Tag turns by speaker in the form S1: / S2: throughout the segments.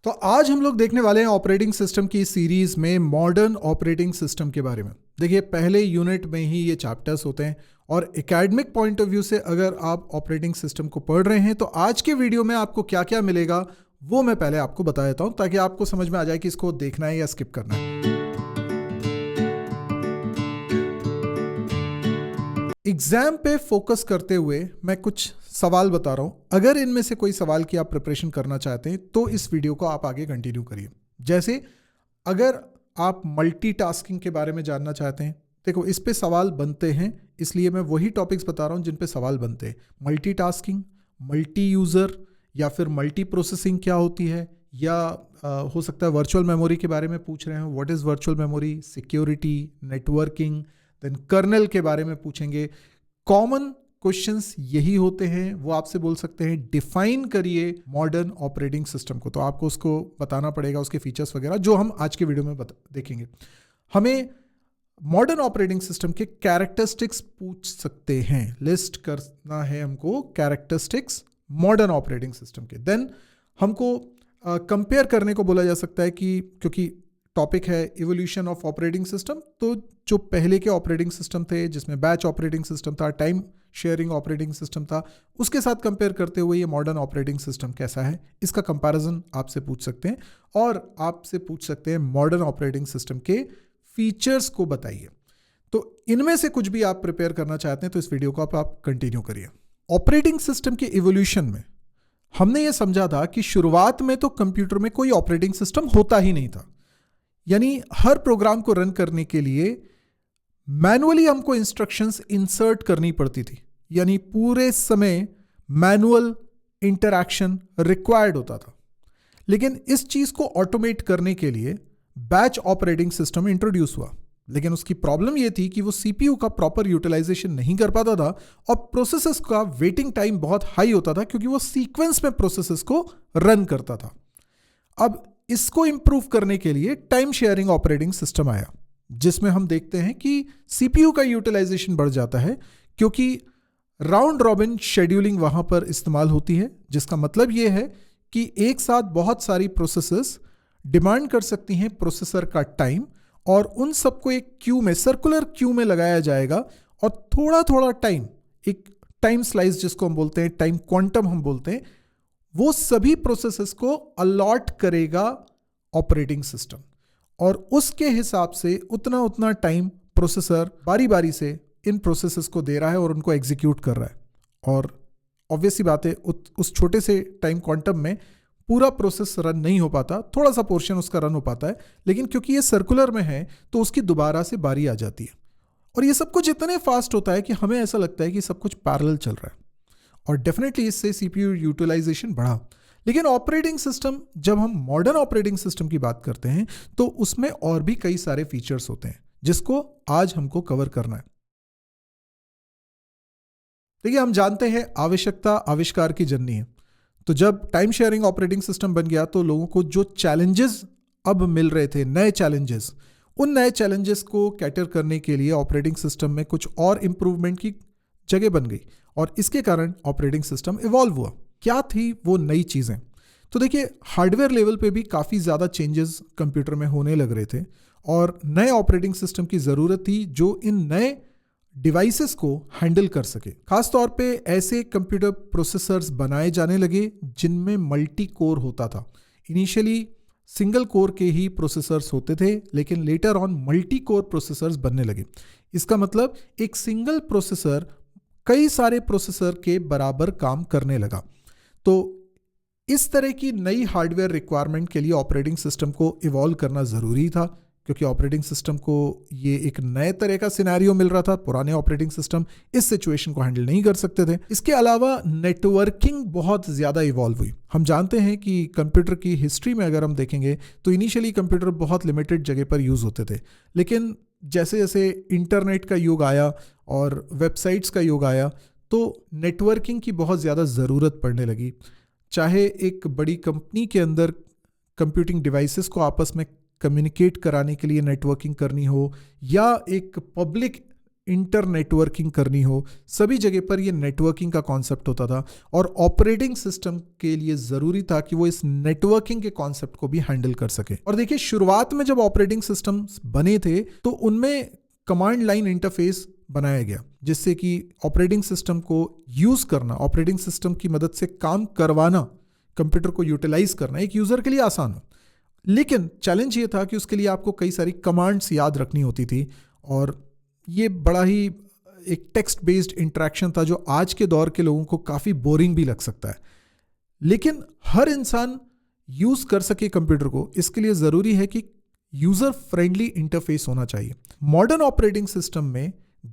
S1: तो आज हम लोग देखने वाले हैं ऑपरेटिंग सिस्टम की सीरीज में मॉडर्न ऑपरेटिंग सिस्टम के बारे में। देखिए, पहले यूनिट में ही ये चैप्टर्स होते हैं और एकेडमिक पॉइंट ऑफ व्यू से अगर आप ऑपरेटिंग सिस्टम को पढ़ रहे हैं तो आज के वीडियो में आपको क्या क्या मिलेगा वो मैं पहले आपको बता देता हूं ताकि आपको समझ में आ जाए कि इसको देखना है या स्किप करना है। एग्जाम पे फोकस करते हुए मैं कुछ सवाल बता रहा हूं। अगर इनमें से कोई सवाल की आप प्रिपरेशन करना चाहते हैं तो इस वीडियो को आप आगे कंटिन्यू करिए। जैसे अगर आप मल्टीटास्किंग के बारे में जानना चाहते हैं, देखो इस पे सवाल बनते हैं, इसलिए मैं वही टॉपिक्स बता रहा हूं जिन पे सवाल बनते हैं। मल्टीटास्किंग, मल्टी यूज़र या फिर मल्टी प्रोसेसिंग क्या होती है, या हो सकता है वर्चुअल मेमोरी के बारे में पूछ रहे हैं, what is virtual memory, security, networking, then kernel के बारे में पूछेंगे। कॉमन क्वेश्चंस यही होते हैं। वो आपसे बोल सकते हैं डिफाइन करिए मॉडर्न ऑपरेटिंग सिस्टम को, तो आपको उसको बताना पड़ेगा, उसके फीचर्स वगैरह जो हम आज के वीडियो में देखेंगे। हमें मॉडर्न ऑपरेटिंग सिस्टम के कैरेक्टरिस्टिक्स पूछ सकते हैं, लिस्ट करना है हमको कैरेक्टरिस्टिक्स मॉडर्न ऑपरेटिंग सिस्टम के। देन हमको कंपेयर करने को बोला जा सकता है कि क्योंकि टॉपिक है इवोल्यूशन ऑफ ऑपरेटिंग सिस्टम, तो जो पहले के ऑपरेटिंग सिस्टम थे जिसमें बैच ऑपरेटिंग सिस्टम था, टाइम शेयरिंग ऑपरेटिंग सिस्टम था, उसके साथ कंपेयर करते हुए ये मॉडर्न ऑपरेटिंग सिस्टम कैसा है, इसका कंपैरिजन आपसे पूछ सकते हैं। और आपसे पूछ सकते हैं मॉडर्न ऑपरेटिंग सिस्टम के फीचर्स को बताइए। तो इनमें से कुछ भी आप प्रिपेयर करना चाहते हैं तो इस वीडियो को आप कंटिन्यू करिए। ऑपरेटिंग सिस्टम के इवोल्यूशन में हमने ये समझा था कि शुरुआत में तो कंप्यूटर में कोई ऑपरेटिंग सिस्टम होता ही नहीं था, यानी हर प्रोग्राम को रन करने के लिए मैनुअली हमको इंस्ट्रक्शंस इंसर्ट करनी पड़ती थी, यानी पूरे समय मैनुअल इंटरैक्शन रिक्वायर्ड होता था। लेकिन इस चीज को ऑटोमेट करने के लिए बैच ऑपरेटिंग सिस्टम इंट्रोड्यूस हुआ, लेकिन उसकी प्रॉब्लम यह थी कि वो सीपीयू का प्रॉपर यूटिलाइजेशन नहीं कर पाता था और प्रोसेसेस का वेटिंग टाइम बहुत हाई होता था क्योंकि वो सीक्वेंस में प्रोसेसेस को रन करता था। अब इसको इंप्रूव करने के लिए टाइम शेयरिंग ऑपरेटिंग सिस्टम आया, जिसमें हम देखते हैं कि सीपीयू का यूटिलाइजेशन बढ़ जाता है क्योंकि राउंड रॉबिन शेड्यूलिंग वहां पर इस्तेमाल होती है, जिसका मतलब यह है कि एक साथ बहुत सारी प्रोसेसेस डिमांड कर सकती हैं प्रोसेसर का टाइम, और उन सबको एक क्यू में, सर्कुलर क्यू में लगाया जाएगा और थोड़ा थोड़ा टाइम, एक टाइम स्लाइस जिसको हम बोलते हैं, टाइम क्वांटम हम बोलते हैं, वो सभी प्रोसेसेस को अलॉट करेगा ऑपरेटिंग सिस्टम, और उसके हिसाब से उतना उतना टाइम प्रोसेसर बारी बारी से इन प्रोसेसेस को दे रहा है और उनको एग्जीक्यूट कर रहा है। और ऑब्वियसली बात है उस छोटे से टाइम क्वांटम में पूरा प्रोसेस रन नहीं हो पाता, थोड़ा सा पोर्शन उसका रन हो पाता है, लेकिन क्योंकि ये सर्कुलर में है तो उसकी दोबारा से बारी आ जाती है। और ये सब कुछ इतने फास्ट होता है कि हमें ऐसा लगता है कि सब कुछ पैरेलल चल रहा है, और डेफिनेटली इससे सीपीयू यूटिलाइजेशन बढ़ा। लेकिन ऑपरेटिंग सिस्टम, जब हम मॉडर्न ऑपरेटिंग सिस्टम की बात करते हैं तो उसमें और भी कई सारे फीचर्स होते हैं जिसको आज हमको कवर करना है। देखिए, हम जानते हैं आवश्यकता आविष्कार की जननी है। तो जब टाइम शेयरिंग ऑपरेटिंग सिस्टम बन गया तो लोगों को जो चैलेंजेस अब मिल रहे थे, नए चैलेंजेस, उन नए चैलेंजेस को कैटर करने के लिए ऑपरेटिंग सिस्टम में कुछ और इंप्रूवमेंट की जगह बन गई, और इसके कारण ऑपरेटिंग सिस्टम इवॉल्व हुआ। क्या थी वो नई चीज़ें? तो देखिए, हार्डवेयर लेवल पे भी काफ़ी ज़्यादा चेंजेस कंप्यूटर में होने लग रहे थे और नए ऑपरेटिंग सिस्टम की ज़रूरत थी जो इन नए डिवाइसेस को हैंडल कर सके। खास तौर पे ऐसे कंप्यूटर प्रोसेसर्स बनाए जाने लगे जिनमें मल्टी कोर होता था। इनिशियली सिंगल कोर के ही प्रोसेसर्स होते थे, लेकिन later on multi core processors बनने लगे। इसका मतलब एक सिंगल प्रोसेसर कई सारे प्रोसेसर के बराबर काम करने लगा। तो इस तरह की नई हार्डवेयर रिक्वायरमेंट के लिए ऑपरेटिंग सिस्टम को इवॉल्व करना ज़रूरी था, क्योंकि ऑपरेटिंग सिस्टम को ये एक नए तरह का सिनेरियो मिल रहा था। पुराने ऑपरेटिंग सिस्टम इस सिचुएशन को हैंडल नहीं कर सकते थे। इसके अलावा नेटवर्किंग बहुत ज़्यादा इवॉल्व हुई। हम जानते हैं कि कंप्यूटर की हिस्ट्री में अगर हम देखेंगे तो इनिशियली कंप्यूटर बहुत लिमिटेड जगह पर यूज़ होते थे, लेकिन जैसे जैसे इंटरनेट का युग आया और वेबसाइट्स का युग आया तो नेटवर्किंग की बहुत ज़्यादा ज़रूरत पड़ने लगी। चाहे एक बड़ी कंपनी के अंदर कंप्यूटिंग डिवाइसेस को आपस में कम्युनिकेट कराने के लिए नेटवर्किंग करनी हो, या एक पब्लिक इंटर नेटवर्किंग करनी हो, सभी जगह पर ये नेटवर्किंग का कॉन्सेप्ट होता था और ऑपरेटिंग सिस्टम के लिए ज़रूरी था कि वो इस नेटवर्किंग के कॉन्सेप्ट को भी हैंडल कर सके। और देखिए, शुरुआत में जब ऑपरेटिंग सिस्टम बने थे तो उनमें कमांड लाइन इंटरफेस बनाया गया, जिससे कि ऑपरेटिंग सिस्टम को यूज़ करना, ऑपरेटिंग सिस्टम की मदद से काम करवाना, कंप्यूटर को यूटिलाइज करना एक यूज़र के लिए आसान हो। लेकिन चैलेंज ये था कि उसके लिए आपको कई सारी कमांड्स याद रखनी होती थी और ये बड़ा ही एक टेक्स्ट बेस्ड इंटरेक्शन था जो आज के दौर के लोगों को काफ़ी बोरिंग भी लग सकता है। लेकिन हर इंसान यूज़ कर सके कंप्यूटर को, इसके लिए ज़रूरी है कि यूज़र फ्रेंडली इंटरफेस होना चाहिए। मॉडर्न ऑपरेटिंग सिस्टम में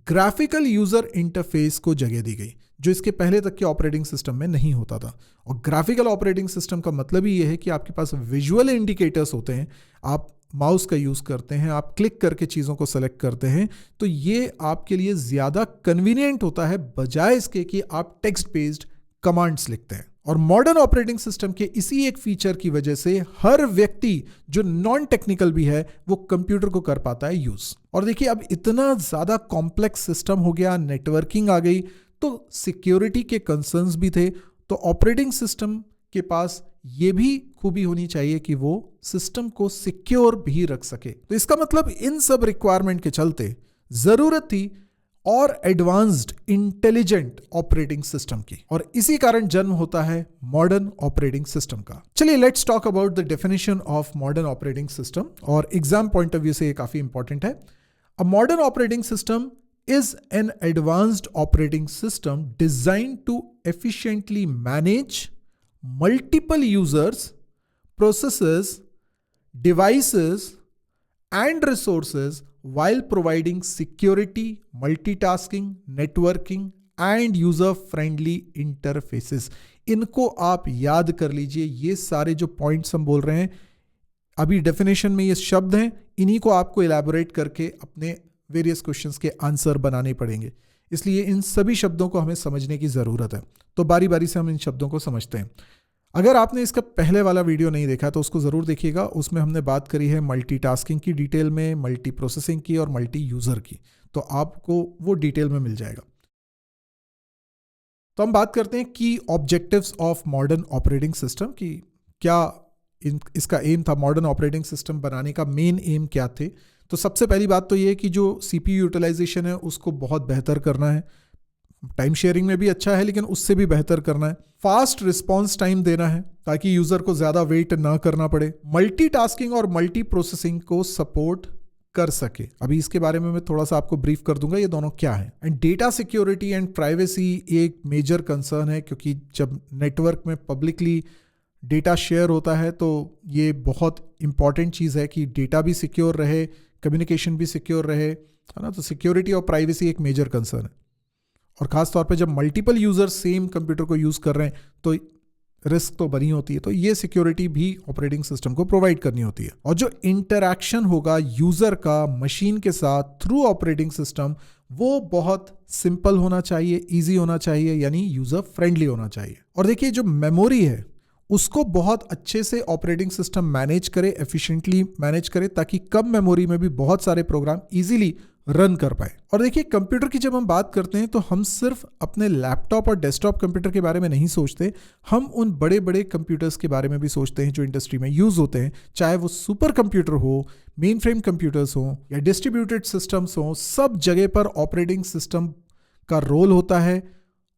S1: ग्राफिकल यूज़र इंटरफेस को जगह दी गई, जो इसके पहले तक के ऑपरेटिंग सिस्टम में नहीं होता था। और ग्राफिकल ऑपरेटिंग सिस्टम का मतलब ही ये है कि आपके पास विजुअल इंडिकेटर्स होते हैं, आप माउस का यूज़ करते हैं, आप क्लिक करके चीज़ों को सेलेक्ट करते हैं, तो ये आपके लिए ज़्यादा कन्वीनियंट होता है बजाय इसके कि आप टेक्स्ट बेस्ड कमांड्स लिखते हैं। और मॉडर्न ऑपरेटिंग सिस्टम के इसी एक फीचर की वजह से हर व्यक्ति जो नॉन टेक्निकल भी है वो कंप्यूटर को कर पाता है यूज़। और देखिए, अब इतना ज़्यादा कॉम्प्लेक्स सिस्टम हो गया, नेटवर्किंग आ गई, तो सिक्योरिटी के कंसर्न्स भी थे। तो ऑपरेटिंग सिस्टम के पास ये भी खूबी होनी चाहिए कि वो सिस्टम को सिक्योर भी रख सके। तो इसका मतलब इन सब रिक्वायरमेंट के चलते ज़रूरत थी और एडवांस्ड इंटेलिजेंट ऑपरेटिंग सिस्टम की, और इसी कारण जन्म होता है मॉडर्न ऑपरेटिंग सिस्टम का। चलिए, let's talk about the definition of modern operating system, और एग्जाम पॉइंट ऑफ व्यू से ये काफी इंपॉर्टेंट है। A modern operating system is an advanced operating system designed to efficiently manage multiple users, processes, devices, and resources while providing security, multitasking, networking, and user-friendly interfaces. इनको आप याद कर लीजिए। ये सारे जो पॉइंट्स हम बोल रहे हैं अभी डेफिनेशन में, ये शब्द हैं, इन्हीं को आपको इलैबोरेट करके अपने वेरियस क्वेश्चंस के आंसर बनाने पड़ेंगे। इसलिए इन सभी शब्दों को हमें समझने की ज़रूरत है। तो बारी बारी से हम इन शब्दों को समझते हैं। अगर आपने इसका पहले वाला वीडियो नहीं देखा तो उसको ज़रूर देखिएगा। उसमें हमने बात करी है मल्टीटास्किंग की डिटेल में, मल्टी प्रोसेसिंग की और मल्टी यूज़र की, तो आपको वो डिटेल में मिल जाएगा। तो हम बात करते हैं की objectives of modern operating system की क्या इसका एम था, मॉडर्न ऑपरेटिंग सिस्टम बनाने का मेन एम क्या थे। तो सबसे पहली बात तो ये है कि जो CPU यूटिलाइजेशन है उसको बहुत बेहतर करना है। टाइम शेयरिंग में भी अच्छा है लेकिन उससे भी बेहतर करना है। फास्ट रिस्पॉन्स टाइम देना है ताकि यूजर को ज्यादा वेट ना करना पड़े। मल्टीटास्किंग और मल्टी प्रोसेसिंग को सपोर्ट कर सके। अभी इसके बारे में मैं थोड़ा सा आपको ब्रीफ कर दूंगा ये दोनों क्या है। And data security and privacy एक मेजर कंसर्न है, क्योंकि जब नेटवर्क में पब्लिकली डेटा शेयर होता है तो ये बहुत इंपॉर्टेंट चीज़ है कि डेटा भी सिक्योर रहे, कम्युनिकेशन भी सिक्योर रहे, है ना। तो सिक्योरिटी और प्राइवेसी एक मेजर कंसर्न है, और ख़ास तौर पे जब मल्टीपल यूज़र सेम कंप्यूटर को यूज़ कर रहे हैं तो रिस्क तो बनी होती है। तो ये सिक्योरिटी भी ऑपरेटिंग सिस्टम को प्रोवाइड करनी होती है। और जो इंटरैक्शन होगा यूज़र का मशीन के साथ थ्रू ऑपरेटिंग सिस्टम, वो बहुत सिंपल होना चाहिए, ईजी होना चाहिए, यानी यूज़र फ्रेंडली होना चाहिए। और देखिए, जो मेमोरी है उसको बहुत अच्छे से ऑपरेटिंग सिस्टम मैनेज करे, एफिशिएंटली मैनेज करे, ताकि कम मेमोरी में भी बहुत सारे प्रोग्राम इजीली रन कर पाए। और देखिए, कंप्यूटर की जब हम बात करते हैं तो हम सिर्फ अपने लैपटॉप और डेस्कटॉप कंप्यूटर के बारे में नहीं सोचते, हम उन बड़े बड़े कंप्यूटर्स के बारे में भी सोचते हैं जो इंडस्ट्री में यूज़ होते हैं, चाहे वो सुपर कंप्यूटर हो, मेन फ्रेम कंप्यूटर्स हो या डिस्ट्रीब्यूटेड सिस्टम्स हो। सब जगह पर ऑपरेटिंग सिस्टम का रोल होता है,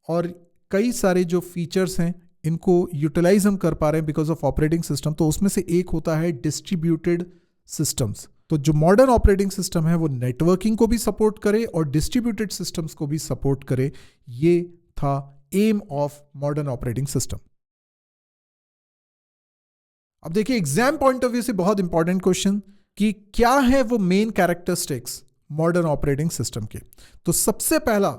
S1: और कई सारे जो फीचर्स हैं इनको यूटिलाइज हम कर पा रहे हैं बिकॉज ऑफ ऑपरेटिंग सिस्टम। तो उसमें से एक होता है डिस्ट्रीब्यूटेड सिस्टम्स। तो जो मॉडर्न ऑपरेटिंग सिस्टम है वो नेटवर्किंग को भी सपोर्ट करे और डिस्ट्रीब्यूटेड सिस्टम्स को भी सपोर्ट करे। ये था aim of modern operating system. अब देखिए, एग्जाम पॉइंट ऑफ व्यू से बहुत इंपॉर्टेंट क्वेश्चन कि क्या है वो main characteristics modern operating system के। तो सबसे पहला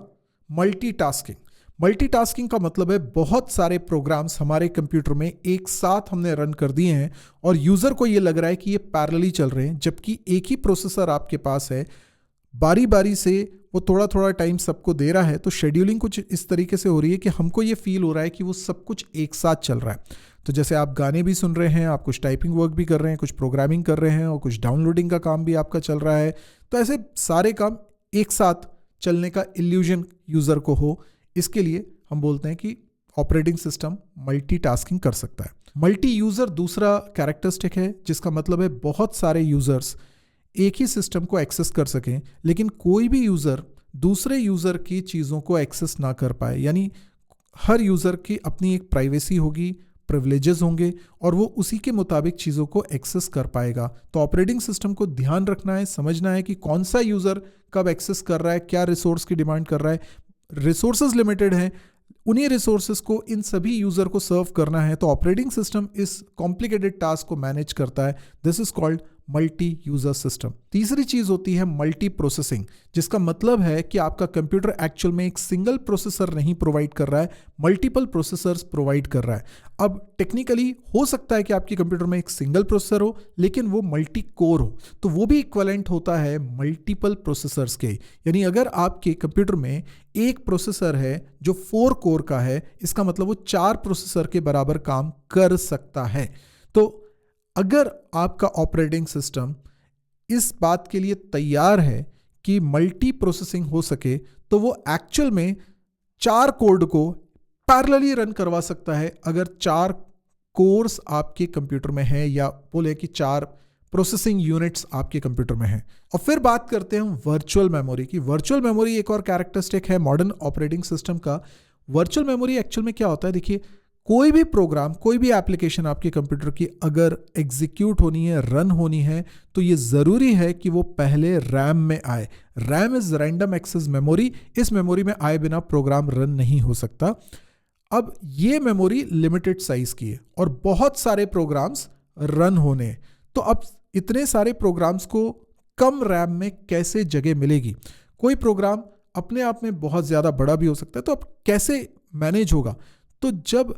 S1: मल्टीटास्किंग। मल्टीटास्किंग का मतलब है बहुत सारे प्रोग्राम्स हमारे कंप्यूटर में एक साथ हमने रन कर दिए हैं और यूज़र को ये लग रहा है कि ये पैरेलली चल रहे हैं, जबकि एक ही प्रोसेसर आपके पास है, बारी बारी से वो थोड़ा थोड़ा टाइम सबको दे रहा है। तो शेड्यूलिंग कुछ इस तरीके से हो रही है कि हमको ये फील हो रहा है कि वो सब कुछ एक साथ चल रहा है। तो जैसे आप गाने भी सुन रहे हैं, आप कुछ टाइपिंग वर्क भी कर रहे हैं, कुछ प्रोग्रामिंग कर रहे हैं और कुछ डाउनलोडिंग का काम भी आपका चल रहा है। तो ऐसे सारे काम एक साथ चलने का इल्यूजन यूजर को हो, इसके लिए हम बोलते हैं कि ऑपरेटिंग सिस्टम मल्टीटास्किंग कर सकता है। मल्टी यूजर दूसरा कैरेक्टरिस्टिक है, जिसका मतलब है बहुत सारे यूजर्स एक ही सिस्टम को एक्सेस कर सकें, लेकिन कोई भी यूजर दूसरे यूजर की चीज़ों को एक्सेस ना कर पाए। यानी हर यूजर की अपनी एक प्राइवेसी होगी, प्रिविलेजेस होंगे और वो उसी के मुताबिक चीज़ों को एक्सेस कर पाएगा। तो ऑपरेटिंग सिस्टम को ध्यान रखना है, समझना है कि कौन सा यूज़र कब एक्सेस कर रहा है, क्या रिसोर्स की डिमांड कर रहा है। रिसोर्सेज लिमिटेड हैं, उन्हीं रिसोर्सेज को इन सभी यूज़र को सर्व करना है। तो ऑपरेटिंग सिस्टम इस कॉम्प्लिकेटेड टास्क को मैनेज करता है। This is called multi user system. तीसरी चीज होती है मल्टी प्रोसेसिंग, जिसका मतलब है कि आपका कंप्यूटर एक्चुअल में एक सिंगल प्रोसेसर नहीं प्रोवाइड कर रहा है, मल्टीपल प्रोसेसर्स प्रोवाइड कर रहा है। अब टेक्निकली हो सकता है कि आपके कंप्यूटर में एक सिंगल प्रोसेसर हो, लेकिन वो मल्टी कोर हो, तो वो भी इक्विवेलेंट होता है मल्टीपल प्रोसेसर्स के। यानी अगर आपके कंप्यूटर में एक प्रोसेसर है जो 4 कोर का है, इसका मतलब वो 4 प्रोसेसर के बराबर काम कर सकता है। तो अगर आपका ऑपरेटिंग सिस्टम इस बात के लिए तैयार है कि मल्टी प्रोसेसिंग हो सके, तो वो एक्चुअल में 4 कोड को पैरेलली रन करवा सकता है, अगर 4 कोर्स आपके कंप्यूटर में है, या बोले कि 4 प्रोसेसिंग यूनिट्स आपके कंप्यूटर में है। और फिर बात करते हैं वर्चुअल मेमोरी की। वर्चुअल मेमोरी एक और कैरेक्टरिस्टिक है मॉडर्न ऑपरेटिंग सिस्टम का। वर्चुअल मेमोरी एक्चुअल में क्या होता है, देखिए कोई भी प्रोग्राम, कोई भी एप्लीकेशन आपके कंप्यूटर की अगर एग्जीक्यूट होनी है, रन होनी है, तो ये ज़रूरी है कि वो पहले रैम में आए। RAM is random access memory. इस मेमोरी में आए बिना प्रोग्राम रन नहीं हो सकता। अब ये मेमोरी लिमिटेड साइज की है और बहुत सारे प्रोग्राम्स रन होने हैं। तो अब इतने सारे प्रोग्राम्स को कम रैम में कैसे जगह मिलेगी? कोई प्रोग्राम अपने आप में बहुत ज़्यादा बड़ा भी हो सकता है, तो अब कैसे मैनेज होगा? तो जब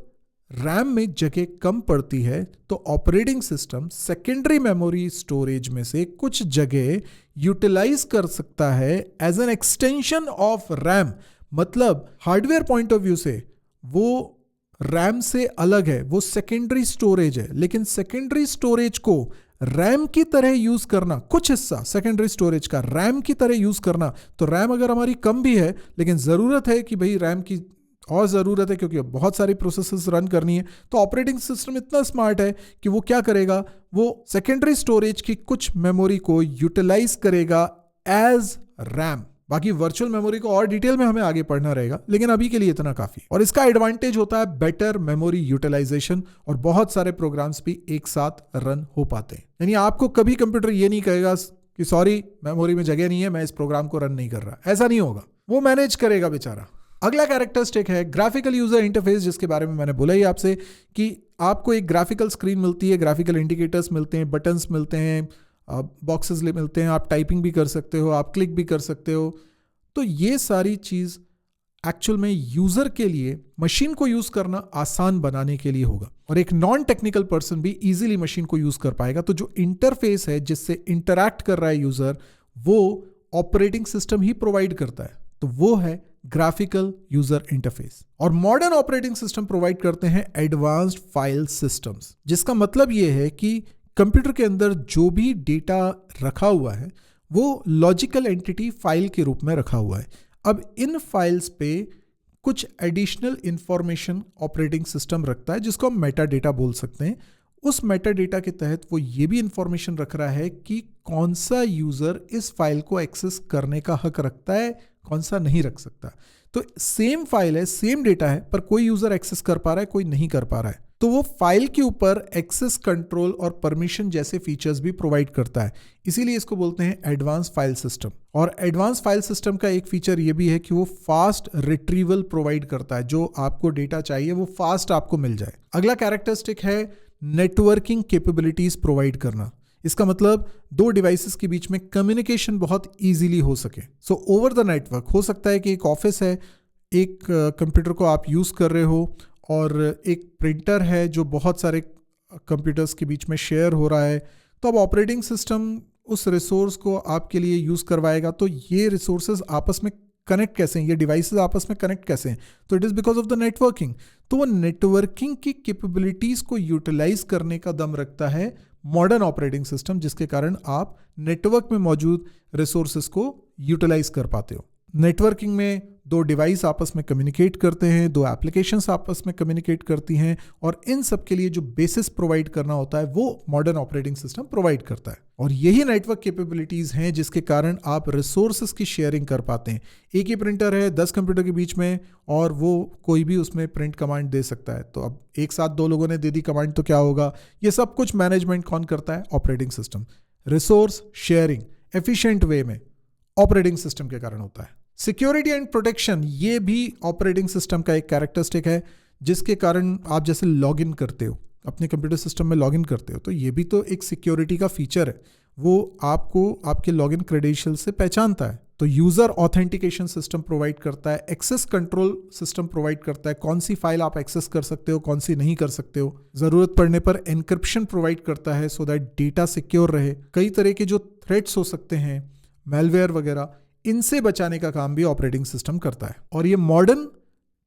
S1: रैम में जगह कम पड़ती है, तो operating system secondary memory storage में से कुछ जगह यूटिलाइज कर सकता है as an extension of RAM. मतलब हार्डवेयर पॉइंट ऑफ व्यू से वो रैम से अलग है, वो सेकेंडरी स्टोरेज है, लेकिन सेकेंडरी स्टोरेज को रैम की तरह यूज करना, कुछ हिस्सा सेकेंडरी स्टोरेज का रैम की तरह यूज करना। तो रैम अगर हमारी कम भी है, लेकिन जरूरत है कि भाई रैम की और ज़रूरत है, क्योंकि बहुत सारी प्रोसेसेस रन करनी है, तो ऑपरेटिंग सिस्टम इतना स्मार्ट है कि वो क्या करेगा, वो सेकेंडरी स्टोरेज की कुछ मेमोरी को यूटिलाइज करेगा एज रैम। बाकी वर्चुअल मेमोरी को और डिटेल में हमें आगे पढ़ना रहेगा, लेकिन अभी के लिए इतना काफी। और इसका एडवांटेज होता है बेटर मेमोरी यूटिलाइजेशन, और बहुत सारे प्रोग्राम्स भी एक साथ रन हो पाते हैं। यानी आपको कभी कंप्यूटर ये नहीं कहेगा कि सॉरी मेमोरी में जगह नहीं है, मैं इस प्रोग्राम को रन नहीं कर रहा। ऐसा नहीं होगा, वो मैनेज करेगा बेचारा। अगला कैरेक्टरिस्टिक है ग्राफिकल यूजर इंटरफेस, जिसके बारे में मैंने बोला ही आपसे कि आपको एक ग्राफिकल स्क्रीन मिलती है, ग्राफिकल इंडिकेटर्स मिलते हैं, बटन्स मिलते हैं, बॉक्सेस मिलते हैं, आप टाइपिंग भी कर सकते हो, आप क्लिक भी कर सकते हो। तो ये सारी चीज़ एक्चुअल में यूजर के लिए मशीन को यूज करना आसान बनाने के लिए होगा, और एक नॉन टेक्निकल पर्सन भी इजीली मशीन को यूज कर पाएगा। तो जो इंटरफेस है जिससे इंटरैक्ट कर रहा है यूजर, वो ऑपरेटिंग सिस्टम ही प्रोवाइड करता है, तो वो है ग्राफिकल यूजर इंटरफेस। और मॉडर्न ऑपरेटिंग सिस्टम प्रोवाइड करते हैं एडवांस्ड फाइल सिस्टम्स, जिसका मतलब ये है कि कंप्यूटर के अंदर जो भी डेटा रखा हुआ है वो लॉजिकल एंटिटी फाइल के रूप में रखा हुआ है। अब इन फाइल्स पे कुछ एडिशनल इंफॉर्मेशन ऑपरेटिंग सिस्टम रखता है, जिसको हम मेटा डेटा बोल सकते हैं। उस मेटा डेटा के तहत वो ये भी इंफॉर्मेशन रख रहा है कि कौन सा यूजर इस फाइल को एक्सेस करने का हक रखता है, कौन सा नहीं रख सकता। तो सेम फाइल है, सेम डेटा है, पर कोई यूजर एक्सेस कर पा रहा है, कोई नहीं कर पा रहा है। तो वो फाइल के ऊपर एक्सेस कंट्रोल और परमिशन जैसे फीचर्स भी प्रोवाइड करता है, इसीलिए इसको बोलते हैं एडवांस फाइल सिस्टम। और एडवांस फाइल सिस्टम का एक फीचर ये भी है कि वो फास्ट रिट्रीवल प्रोवाइड करता है, जो आपको डेटा चाहिए वो फास्ट आपको मिल जाए। अगला कैरेक्टरिस्टिक है नेटवर्किंग कैपेबिलिटीज प्रोवाइड करना। इसका मतलब दो डिवाइसेस के बीच में कम्युनिकेशन बहुत इजीली हो सके। सो ओवर द नेटवर्क हो सकता है कि एक ऑफिस है, एक कंप्यूटर को आप यूज कर रहे हो, और एक प्रिंटर है जो बहुत सारे कंप्यूटर्स के बीच में शेयर हो रहा है। तो अब ऑपरेटिंग सिस्टम उस रिसोर्स को आपके लिए यूज करवाएगा। तो ये रिसोर्सेज आपस में कनेक्ट कैसे हैं, ये डिवाइसेस आपस में कनेक्ट कैसे हैं? तो it is because of the networking. तो वो नेटवर्किंग की कैपेबिलिटीज को यूटिलाइज करने का दम रखता है मॉडर्न ऑपरेटिंग सिस्टम, जिसके कारण आप नेटवर्क में मौजूद रिसोर्सेज को यूटिलाइज कर पाते हो। नेटवर्किंग में दो डिवाइस आपस में कम्युनिकेट करते हैं, दो एप्लीकेशंस आपस में कम्युनिकेट करती हैं, और इन सब के लिए जो बेसिस प्रोवाइड करना होता है वो मॉडर्न ऑपरेटिंग सिस्टम प्रोवाइड करता है। और यही नेटवर्क कैपेबिलिटीज़ हैं जिसके कारण आप रिसोर्सेज की शेयरिंग कर पाते हैं। एक ही प्रिंटर है 10 कंप्यूटर के बीच में, और वो कोई भी उसमें प्रिंट कमांड दे सकता है। तो अब एक साथ दो लोगों ने दे दी कमांड तो क्या होगा? ये सब कुछ मैनेजमेंट कौन करता है? Operating system. Resource sharing efficient way में ऑपरेटिंग सिस्टम के कारण होता है। सिक्योरिटी एंड प्रोटेक्शन, ये भी ऑपरेटिंग सिस्टम का एक कैरेक्टरिस्टिक है, जिसके कारण आप जैसे लॉगिन करते हो, अपने कंप्यूटर सिस्टम में लॉगिन करते हो, तो ये भी तो एक सिक्योरिटी का फीचर है। वो आपको आपके लॉगिन क्रेडेंशियल से पहचानता है। तो यूजर ऑथेंटिकेशन सिस्टम प्रोवाइड करता है, एक्सेस कंट्रोल सिस्टम प्रोवाइड करता है, कौन सी फाइल आप एक्सेस कर सकते हो, कौन सी नहीं कर सकते हो। जरूरत पड़ने पर एनक्रिप्शन प्रोवाइड करता है सो दैट डेटा सिक्योर रहे। कई तरह के जो थ्रेट्स हो सकते हैं, मेलवेयर वगैरह, इनसे बचाने का काम भी ऑपरेटिंग सिस्टम करता है। और ये मॉडर्न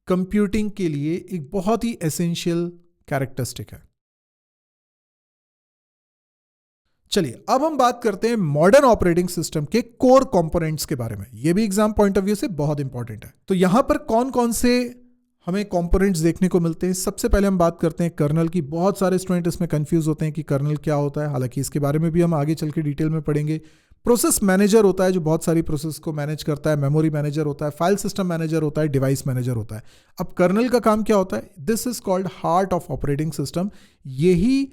S1: कंप्यूटिंग के लिए एक बहुत ही एसेंशियल कैरेक्टरिस्टिक है। चलिए अब हम बात करते हैं मॉडर्न ऑपरेटिंग सिस्टम के कोर कंपोनेंट्स के बारे में। ये भी एग्जाम पॉइंट ऑफ व्यू से बहुत इंपॉर्टेंट है। तो यहां पर कौन कौन से हमें कंपोनेंट्स देखने को मिलते हैं? सबसे पहले हम बात करते हैं कर्नल की। बहुत सारे स्टूडेंट इसमें कंफ्यूज होते हैं कि कर्नल क्या होता है, हालांकि इसके बारे में भी हम आगे चल के डिटेल में पढ़ेंगे। प्रोसेस मैनेजर होता है जो बहुत सारी प्रोसेस को मैनेज करता है, मेमोरी मैनेजर होता है, फाइल सिस्टम मैनेजर होता है, डिवाइस मैनेजर होता है। अब कर्नल का काम क्या होता है? This is called heart of operating system. यही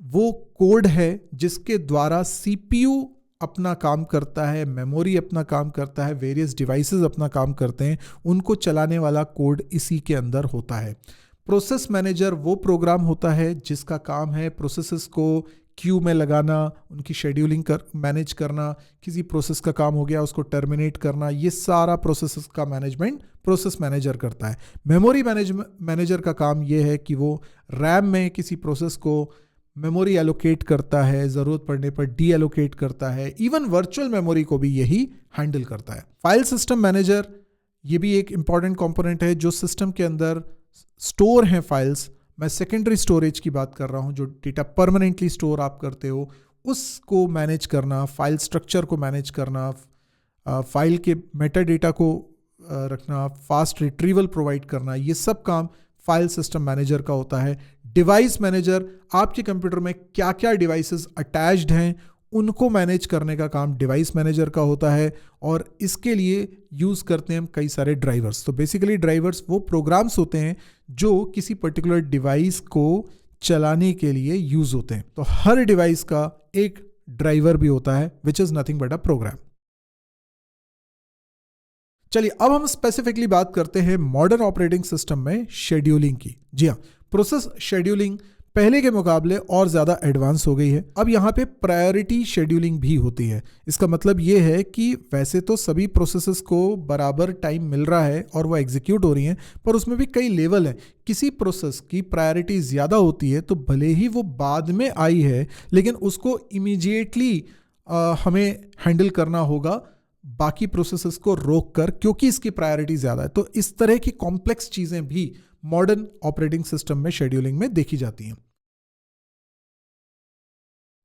S1: वो कोड है जिसके द्वारा सीपीयू अपना काम करता है, मेमोरी अपना काम करता है, वेरियस डिवाइसेस अपना काम करते हैं, उनको चलाने वाला कोड इसी के अंदर होता है। प्रोसेस मैनेजर वो प्रोग्राम होता है जिसका काम है प्रोसेसेस को क्यू में लगाना, उनकी शेड्यूलिंग मैनेज करना, किसी प्रोसेस का काम हो गया उसको टर्मिनेट करना, ये सारा प्रोसेसेस का मैनेजमेंट प्रोसेस मैनेजर करता है। मेमोरी मैनेजर का काम ये है कि वो रैम में किसी प्रोसेस को मेमोरी एलोकेट करता है, ज़रूरत पड़ने पर डी एलोकेट करता है, इवन वर्चुअल मेमोरी को भी यही हैंडल करता है। फाइल सिस्टम मैनेजर ये भी एक इंपॉर्टेंट कंपोनेंट है जो सिस्टम के अंदर स्टोर हैं फाइल्स। मैं सेकेंडरी स्टोरेज की बात कर रहा हूँ, जो डेटा परमानेंटली स्टोर आप करते हो उसको मैनेज करना, फाइल स्ट्रक्चर को मैनेज करना, फाइल के मेटा डेटा को रखना, फास्ट रिट्रीवल प्रोवाइड करना, ये सब काम फाइल सिस्टम मैनेजर का होता है। डिवाइस मैनेजर आपके कंप्यूटर में क्या क्या डिवाइसेस अटैच्ड हैं उनको मैनेज करने का काम डिवाइस मैनेजर का होता है, और इसके लिए यूज़ करते हैं हम कई सारे ड्राइवर्स। तो बेसिकली ड्राइवर्स वो प्रोग्राम्स होते हैं जो किसी पर्टिकुलर डिवाइस को चलाने के लिए यूज़ होते हैं। तो हर डिवाइस का एक ड्राइवर भी होता है which is nothing but a program. चलिए अब हम स्पेसिफिकली बात करते हैं मॉडर्न ऑपरेटिंग सिस्टम में शेड्यूलिंग की। जी हाँ, प्रोसेस शेड्यूलिंग पहले के मुकाबले और ज़्यादा एडवांस हो गई है। अब यहाँ पे प्रायोरिटी शेड्यूलिंग भी होती है। इसका मतलब ये है कि वैसे तो सभी प्रोसेसेस को बराबर टाइम मिल रहा है और वो एग्जीक्यूट हो रही हैं, पर उसमें भी कई लेवल हैं। किसी प्रोसेस की प्रायोरिटी ज़्यादा होती है तो भले ही वो बाद में आई है, लेकिन उसको इमीडिएटली हमें हैंडल करना होगा बाकी प्रोसेसेस को रोक कर, क्योंकि इसकी प्रायोरिटी ज़्यादा है। तो इस तरह की कॉम्प्लेक्स चीज़ें भी मॉडर्न ऑपरेटिंग सिस्टम में शेड्यूलिंग में देखी जाती हैं।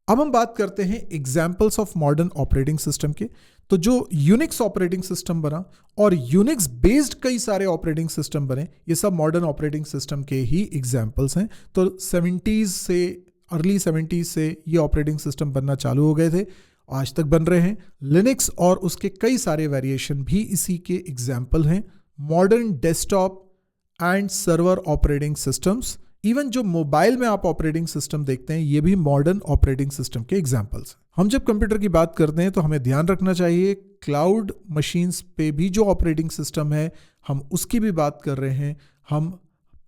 S1: अब हम बात करते हैं examples of modern operating system के। तो जो यूनिक्स ऑपरेटिंग सिस्टम बना और यूनिक्स बेस्ड कई सारे ऑपरेटिंग सिस्टम बने, ये सब मॉडर्न ऑपरेटिंग सिस्टम के ही एग्जाम्पल्स हैं। तो अर्ली 70s से ये ऑपरेटिंग सिस्टम बनना चालू हो गए थे, आज तक बन रहे हैं। लिनक्स और उसके कई सारे वेरिएशन भी इसी के एग्जाम्पल हैं। Modern desktop and server operating systems, even जो मोबाइल में आप ऑपरेटिंग सिस्टम देखते हैं, ये भी मॉडर्न ऑपरेटिंग सिस्टम के एग्जाम्पल्स हैं। हम जब कंप्यूटर की बात करते हैं तो हमें ध्यान रखना चाहिए क्लाउड मशीन्स पे भी जो ऑपरेटिंग सिस्टम है हम उसकी भी बात कर रहे हैं, हम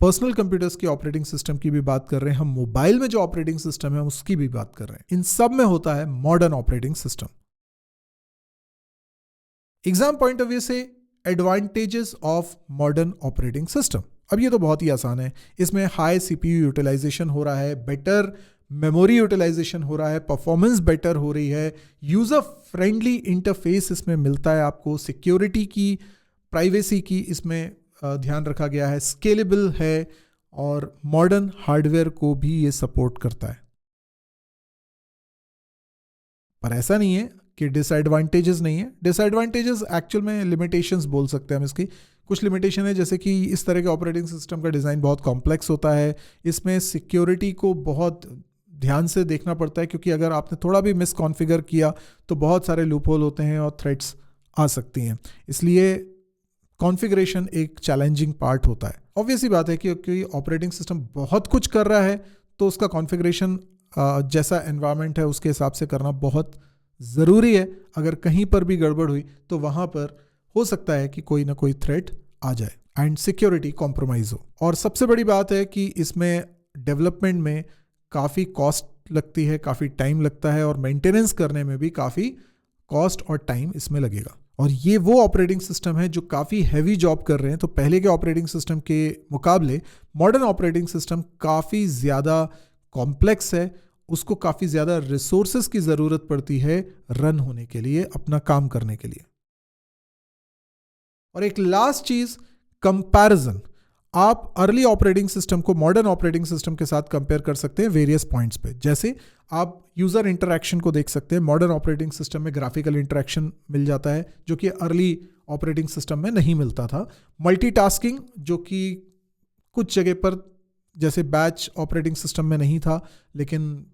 S1: पर्सनल कंप्यूटर्स की ऑपरेटिंग सिस्टम की भी बात कर रहे हैं, हम मोबाइल में जो ऑपरेटिंग सिस्टम है उसकी भी बात कर रहे हैं। इन सब में होता है modern operating system. Exam point of view से advantages of modern operating system. अब ये तो बहुत ही आसान है। इसमें हाई सीपीयू यूटिलाइजेशन हो रहा है, बेटर मेमोरी यूटिलाइजेशन हो रहा है, परफॉर्मेंस बेटर हो रही है, यूज़र फ्रेंडली इंटरफेस इसमें मिलता है आपको, सिक्योरिटी की, प्राइवेसी की इसमें ध्यान रखा गया है, स्केलेबल है, और मॉडर्न हार्डवेयर को भी ये सपोर्ट करता है। पर ऐसा नहीं है कि डिसएडवांटेजेस नहीं है। डिसएडवांटेजेस एक्चुअल में लिमिटेशंस बोल सकते हैं हम इसकी। कुछ लिमिटेशन है जैसे कि इस तरह के ऑपरेटिंग सिस्टम का डिज़ाइन बहुत कॉम्प्लेक्स होता है, इसमें सिक्योरिटी को बहुत ध्यान से देखना पड़ता है, क्योंकि अगर आपने थोड़ा भी मिस कॉन्फ़िगर किया तो बहुत सारे लूपहोल होते हैं और थ्रेट्स आ सकती हैं। इसलिए कॉन्फ़िगरेशन एक चैलेंजिंग पार्ट होता है। ऑब्वियसली बात है कि क्योंकि ऑपरेटिंग सिस्टम बहुत कुछ कर रहा है तो उसका कॉन्फ़िगरेशन जैसा एनवायरनमेंट है उसके हिसाब से करना बहुत ज़रूरी है। अगर कहीं पर भी गड़बड़ हुई तो वहाँ पर हो सकता है कि कोई ना कोई थ्रेट आ जाए एंड सिक्योरिटी कॉम्प्रोमाइज़ हो। और सबसे बड़ी बात है कि इसमें डेवलपमेंट में काफ़ी कॉस्ट लगती है, काफ़ी टाइम लगता है, और मेंटेनेंस करने में भी काफ़ी कॉस्ट और टाइम इसमें लगेगा। और ये वो ऑपरेटिंग सिस्टम है जो काफ़ी हैवी जॉब कर रहे हैं। तो पहले के ऑपरेटिंग सिस्टम के मुकाबले मॉडर्न ऑपरेटिंग सिस्टम काफ़ी ज़्यादा कॉम्प्लेक्स है, उसको काफ़ी ज़्यादा रिसोर्सेज की ज़रूरत पड़ती है रन होने के लिए, अपना काम करने के लिए। और एक लास्ट चीज़, कंपैरिजन। आप अर्ली ऑपरेटिंग सिस्टम को मॉडर्न ऑपरेटिंग सिस्टम के साथ कंपेयर कर सकते हैं वेरियस पॉइंट्स पे। जैसे आप यूज़र इंटरैक्शन को देख सकते हैं, मॉडर्न ऑपरेटिंग सिस्टम में ग्राफिकल इंटरैक्शन मिल जाता है जो कि अर्ली ऑपरेटिंग सिस्टम में नहीं मिलता था। मल्टीटास्किंग जो कि कुछ जगह पर जैसे बैच ऑपरेटिंग सिस्टम में नहीं था, लेकिन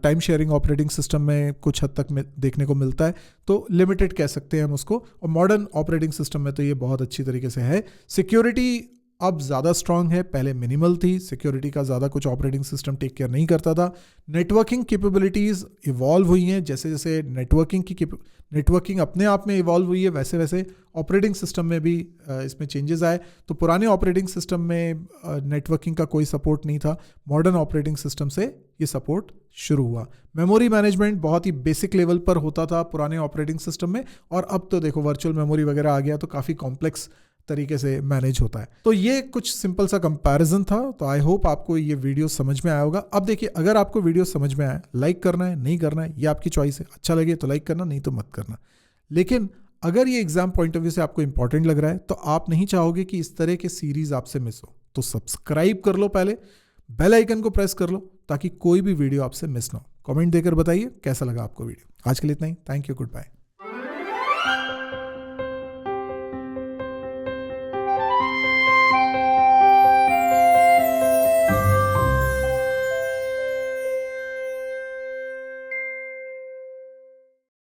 S1: टाइम शेयरिंग ऑपरेटिंग सिस्टम में कुछ हद तक देखने को मिलता है, तो लिमिटेड कह सकते हैं हम उसको। और मॉडर्न ऑपरेटिंग सिस्टम में तो ये बहुत अच्छी तरीके से है। सिक्योरिटी अब ज़्यादा स्ट्रांग है, पहले मिनिमल थी, सिक्योरिटी का ज़्यादा कुछ ऑपरेटिंग सिस्टम टेक केयर नहीं करता था। नेटवर्किंग कैपेबिलिटीज़ इवॉल्व हुई हैं, जैसे जैसे नेटवर्किंग अपने आप में इवॉल्व हुई है, वैसे वैसे ऑपरेटिंग सिस्टम में भी इसमें चेंजेस आए। तो पुराने ऑपरेटिंग सिस्टम में नेटवर्किंग का कोई सपोर्ट नहीं था, मॉडर्न ऑपरेटिंग सिस्टम से ये सपोर्ट शुरू हुआ। मेमोरी मैनेजमेंट बहुत ही बेसिक लेवल पर होता था पुराने ऑपरेटिंग सिस्टम में, और अब तो देखो वर्चुअल मेमोरी वगैरह आ गया तो काफ़ी कॉम्प्लेक्स तरीके से मैनेज होता है। तो ये कुछ सिंपल सा कंपैरिजन था। तो आई होप आपको ये वीडियो समझ में आया होगा। अब देखिए, अगर आपको वीडियो समझ में आया, लाइक करना है नहीं करना है ये आपकी चॉइस है। अच्छा लगे तो लाइक करना, नहीं तो मत करना। लेकिन अगर ये एग्जाम पॉइंट ऑफ व्यू से आपको इंपॉर्टेंट लग रहा है तो आप नहीं चाहोगे कि इस तरह के सीरीज आपसे मिस हो, तो सब्सक्राइब कर लो, पहले बेल आइकन को प्रेस कर लो ताकि कोई भी वीडियो आपसे मिस ना हो। कमेंट देकर बताइए कैसा लगा आपको वीडियो। आज के लिए इतना ही। Thank you, good bye.